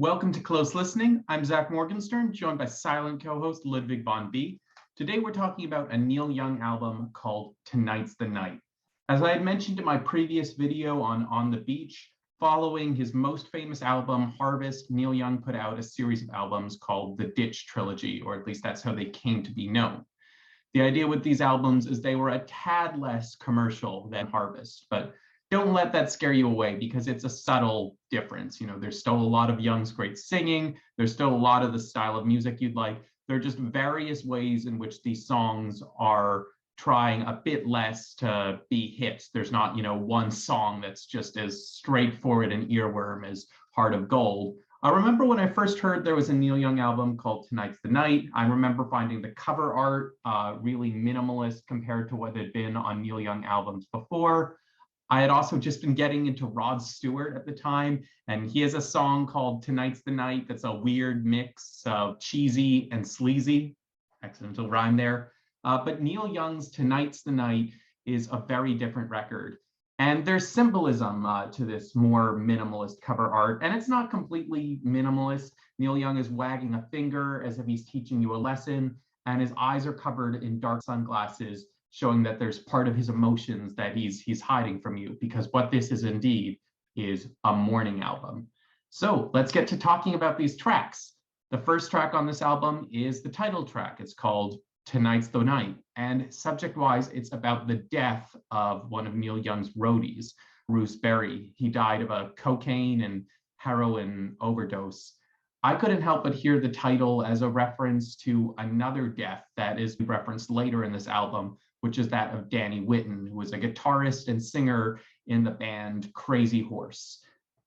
Welcome to Close Listening. I'm Zach Morgenstern, joined by silent co-host Ludwig von B. Today we're talking about a Neil Young album called Tonight's the Night. As I had mentioned in my previous video on the Beach, following his most famous album, Harvest, Neil Young put out a series of albums called the Ditch Trilogy, or at least that's how they came to be known. The idea with these albums is they were a tad less commercial than Harvest, but don't let that scare you away because it's a subtle difference. You know, there's still a lot of Young's great singing. There's still a lot of the style of music you'd like. There are just various ways in which these songs are trying a bit less to be hits. There's not, one song that's just as straightforward an earworm as Heart of Gold. I remember when I first heard there was a Neil Young album called Tonight's the Night. I remember finding the cover art really minimalist compared to what had been on Neil Young albums before. I had also just been getting into Rod Stewart at the time, and he has a song called Tonight's the Night that's a weird mix of cheesy and sleazy. Accidental rhyme there. But Neil Young's Tonight's the Night is a very different record. And there's symbolism to this more minimalist cover art, and it's not completely minimalist. Neil Young is wagging a finger as if he's teaching you a lesson, and his eyes are covered in dark sunglasses, showing that there's part of his emotions that he's hiding from you, because what this is indeed is a mourning album. So let's get to talking about these tracks. The first track on this album is the title track. It's called Tonight's the Night, and subject-wise, it's about the death of one of Neil Young's roadies, Bruce Berry. He died of a cocaine and heroin overdose. I couldn't help but hear the title as a reference to another death that is referenced later in this album, which is that of Danny Whitten, who was a guitarist and singer in the band Crazy Horse.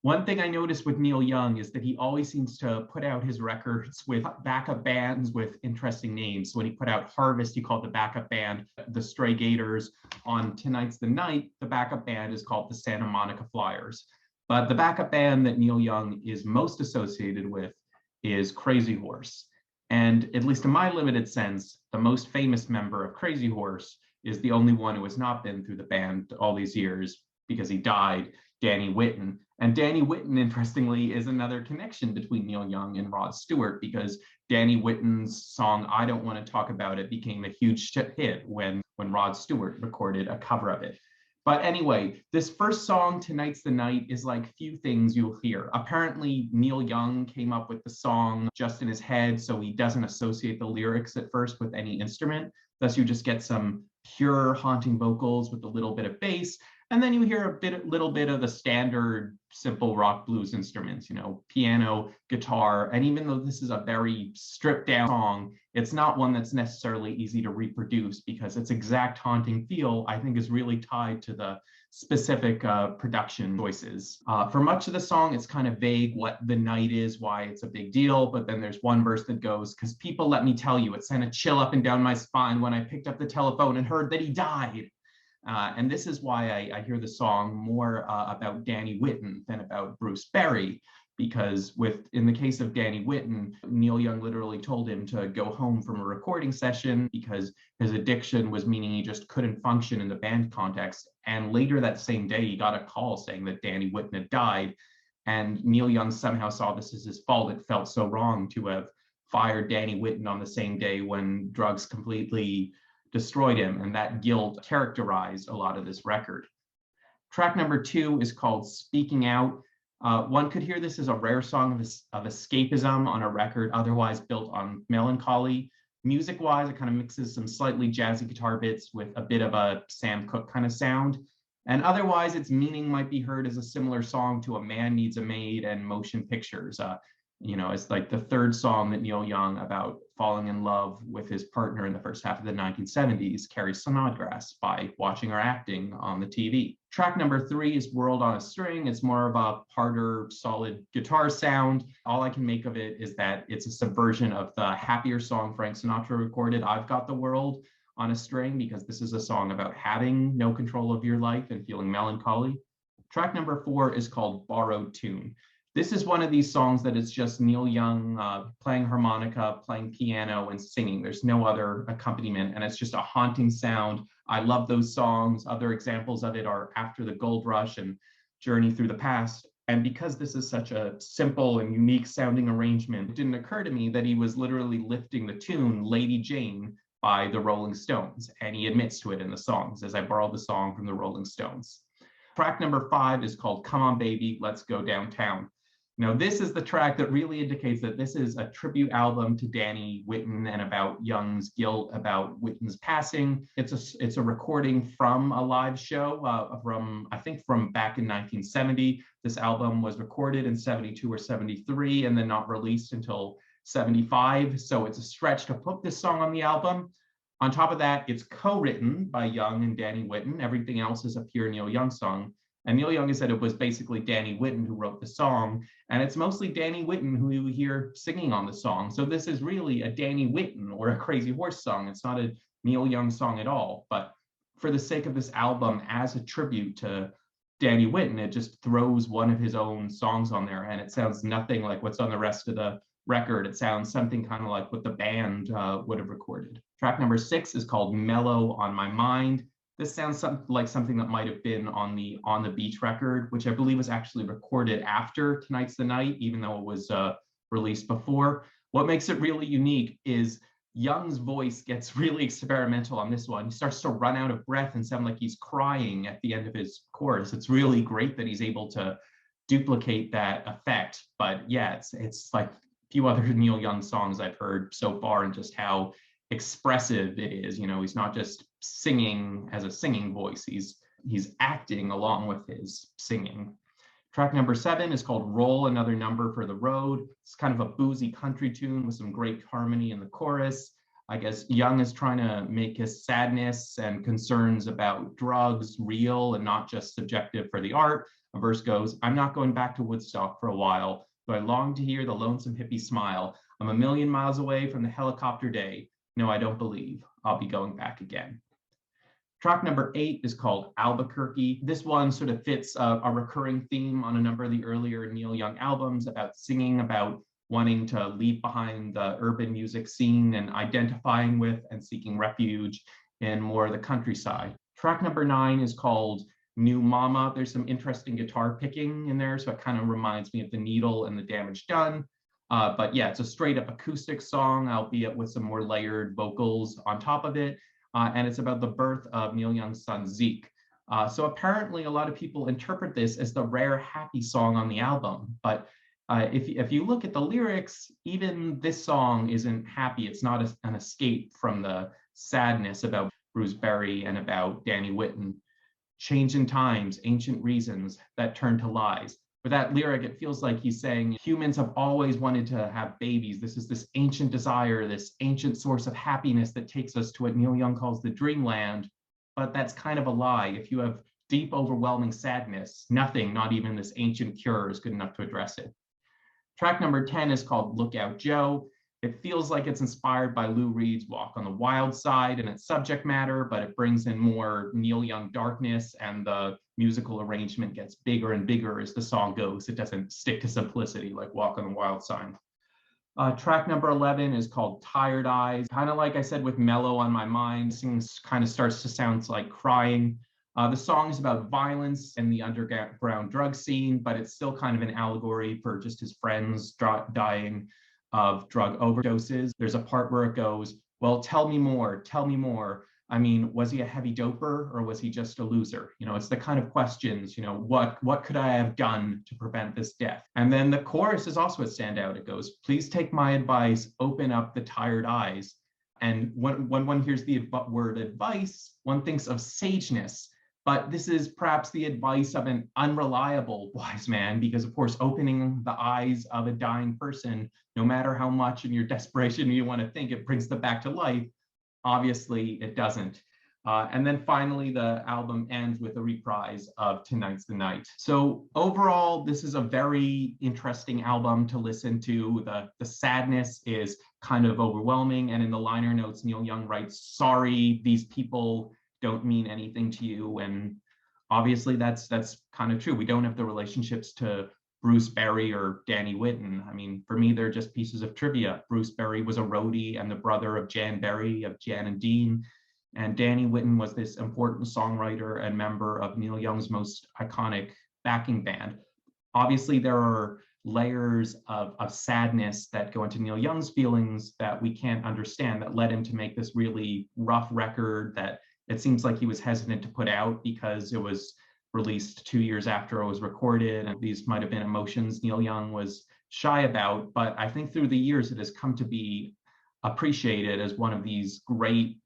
One thing I noticed with Neil Young is that he always seems to put out his records with backup bands with interesting names. So when he put out Harvest, he called the backup band the Stray Gators. On Tonight's the Night, the backup band is called the Santa Monica Flyers. But the backup band that Neil Young is most associated with is Crazy Horse. And at least in my limited sense, the most famous member of Crazy Horse is the only one who has not been through the band all these years because he died, Danny Whitten. And Danny Whitten, interestingly, is another connection between Neil Young and Rod Stewart, because Danny Whitten's song, I Don't Want to Talk About It, became a huge hit when Rod Stewart recorded a cover of it. But anyway, this first song, Tonight's the Night, is like few things you'll hear. Apparently, Neil Young came up with the song just in his head, so he doesn't associate the lyrics at first with any instrument. Thus, you just get some pure haunting vocals with a little bit of bass, and then you hear a little bit of the standard simple rock blues instruments, piano, guitar. And even though this is a very stripped down song, it's not one that's necessarily easy to reproduce, because its exact haunting feel, I think, is really tied to the specific production choices. For much of the song, it's kind of vague what the night is, why it's a big deal, but then there's one verse that goes, "Because people, let me tell you, it sent a chill up and down my spine when I picked up the telephone and heard that he died." And this is why I hear the song more about Danny Whitten than about Bruce Berry, because in the case of Danny Whitten, Neil Young literally told him to go home from a recording session because his addiction was meaning he just couldn't function in the band context. And later that same day, he got a call saying that Danny Whitten had died. And Neil Young somehow saw this as his fault. It felt so wrong to have fired Danny Whitten on the same day when drugs completely destroyed him, and that guilt characterized a lot of this record. Track number 2 is called Speaking Out. One could hear this as a rare song of escapism on a record otherwise built on melancholy. Music-wise, it kind of mixes some slightly jazzy guitar bits with a bit of a Sam Cooke kind of sound. And otherwise, its meaning might be heard as a similar song to A Man Needs a Maid and Motion Pictures. It's like the third song that Neil Young, about falling in love with his partner in the first half of the 1970s, Carrie Snodgrass, by watching her acting on the TV. Track number 3 is World on a String. It's more of a harder, solid guitar sound. All I can make of it is that it's a subversion of the happier song Frank Sinatra recorded, I've Got the World on a String, because this is a song about having no control of your life and feeling melancholy. Track number 4 is called Borrowed Tune. This is one of these songs that is just Neil Young playing harmonica, playing piano, and singing. There's no other accompaniment, and it's just a haunting sound. I love those songs. Other examples of it are After the Gold Rush and Journey Through the Past. And because this is such a simple and unique sounding arrangement, it didn't occur to me that he was literally lifting the tune Lady Jane by the Rolling Stones. And he admits to it in the songs, as I borrowed the song from the Rolling Stones. Track number 5 is called Come On Baby, Let's Go Downtown. Now, this is the track that really indicates that this is a tribute album to Danny Whitten and about Young's guilt about Whitten's passing. It's a recording from a live show from back in 1970. This album was recorded in 72 or 73 and then not released until 75. So it's a stretch to put this song on the album. On top of that, it's co-written by Young and Danny Whitten. Everything else is a pure Neil Young song. And Neil Young has said it was basically Danny Whitten who wrote the song, and it's mostly Danny Whitten who you hear singing on the song. So this is really a Danny Whitten or a Crazy Horse song. It's not a Neil Young song at all. But for the sake of this album, as a tribute to Danny Whitten, it just throws one of his own songs on there, and it sounds nothing like what's on the rest of the record. It sounds something kind of like what the band would have recorded. Track number 6 is called Mellow on My Mind. This sounds like something that might have been on the Beach record, which I believe was actually recorded after Tonight's the Night, even though it was released before. What makes it really unique is Young's voice gets really experimental on this one. He starts to run out of breath and sound like he's crying at the end of his chorus. It's really great that he's able to duplicate that effect. But yeah, it's like a few other Neil Young songs I've heard so far, and just how expressive it is. You know, he's not just singing as a singing voice, he's acting along with his singing. Track number 7 is called Roll Another Number for the Road. It's kind of a boozy country tune with some great harmony in the chorus. I guess Young is trying to make his sadness and concerns about drugs real and not just subjective for the art. A verse goes, "I'm not going back to Woodstock for a while, but I long to hear the lonesome hippie smile. I'm a million miles away from the helicopter day. No, I don't believe I'll be going back again." Track number 8 is called Albuquerque. This one sort of fits a recurring theme on a number of the earlier Neil Young albums about singing about wanting to leave behind the urban music scene and identifying with and seeking refuge in more of the countryside. Track number 9 is called New Mama. There's some interesting guitar picking in there, so it kind of reminds me of The Needle and The Damage Done. But yeah, it's a straight up acoustic song, albeit with some more layered vocals on top of it. And it's about the birth of Neil Young's son, Zeke. So apparently a lot of people interpret this as the rare happy song on the album. But if you look at the lyrics, even this song isn't happy. It's not an escape from the sadness about Bruce Berry and about Danny Whitten. Change in times, ancient reasons that turn to lies. With that lyric, it feels like he's saying humans have always wanted to have babies. This is this ancient desire, this ancient source of happiness that takes us to what Neil Young calls the dreamland. But that's kind of a lie. If you have deep, overwhelming sadness, nothing, not even this ancient cure, is good enough to address it. Track number 10 is called Lookout Joe. It feels like it's inspired by Lou Reed's Walk on the Wild Side in its subject matter, but it brings in more Neil Young darkness, and the musical arrangement gets bigger and bigger as the song goes. It doesn't stick to simplicity like Walk on the Wild Side. Track number 11 is called Tired Eyes. Kind of like I said with Mellow on My Mind, things kind of starts to sound like crying. The song is about violence and the underground drug scene, but it's still kind of an allegory for just his friends dying of drug overdoses. There's a part where it goes, "Well, tell me more, tell me more. I mean, was he a heavy doper or was he just a loser?" You know, it's the kind of questions, you know, what could I have done to prevent this death? And then the chorus is also a standout. It goes, "Please take my advice, open up the tired eyes." And when one hears the word advice, one thinks of sageness. But this is perhaps the advice of an unreliable wise man, because of course, opening the eyes of a dying person, no matter how much in your desperation you want to think it brings them back to life, obviously it doesn't. And then finally, the album ends with a reprise of Tonight's the Night. So overall, this is a very interesting album to listen to. The sadness is kind of overwhelming. And in the liner notes, Neil Young writes, "Sorry, these people don't mean anything to you." And obviously that's kind of true. We don't have the relationships to Bruce Berry or Danny Whitten. I mean, for me, they're just pieces of trivia. Bruce Berry was a roadie and the brother of Jan Berry, of Jan and Dean. And Danny Whitten was this important songwriter and member of Neil Young's most iconic backing band. Obviously, there are layers of sadness that go into Neil Young's feelings that we can't understand that led him to make this really rough record that it seems like he was hesitant to put out because it was released 2 years after it was recorded. And these might have been emotions Neil Young was shy about. But I think through the years, it has come to be appreciated as one of these great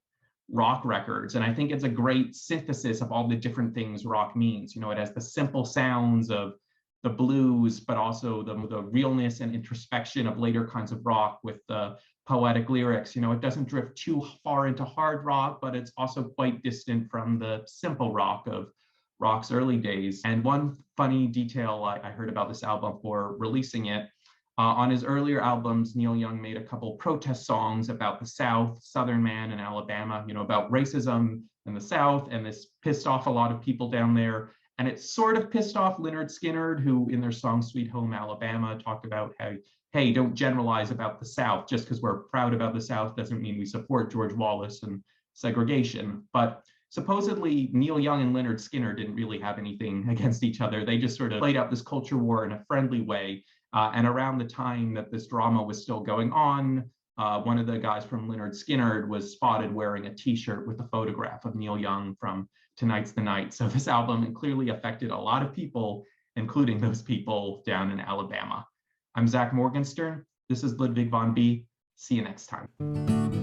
rock records. And I think it's a great synthesis of all the different things rock means. It has the simple sounds of the blues, but also the realness and introspection of later kinds of rock with the poetic lyrics. It doesn't drift too far into hard rock, but it's also quite distant from the simple rock of rock's early days. And one funny detail I heard about this album for releasing it, on his earlier albums, Neil Young made a couple protest songs about the South, Southern Man in Alabama, about racism in the South, and this pissed off a lot of people down there. And it sort of pissed off Lynyrd Skynyrd, who in their song Sweet Home Alabama talked about how, hey, don't generalize about the South. Just because we're proud about the South doesn't mean we support George Wallace and segregation. But supposedly Neil Young and Lynyrd Skynyrd didn't really have anything against each other. They just sort of played out this culture war in a friendly way. And around the time that this drama was still going on, one of the guys from Lynyrd Skynyrd was spotted wearing a t-shirt with a photograph of Neil Young from Tonight's the Night. So this album clearly affected a lot of people, including those people down in Alabama. I'm Zach Morgenstern. This is Ludwig von B. See you next time.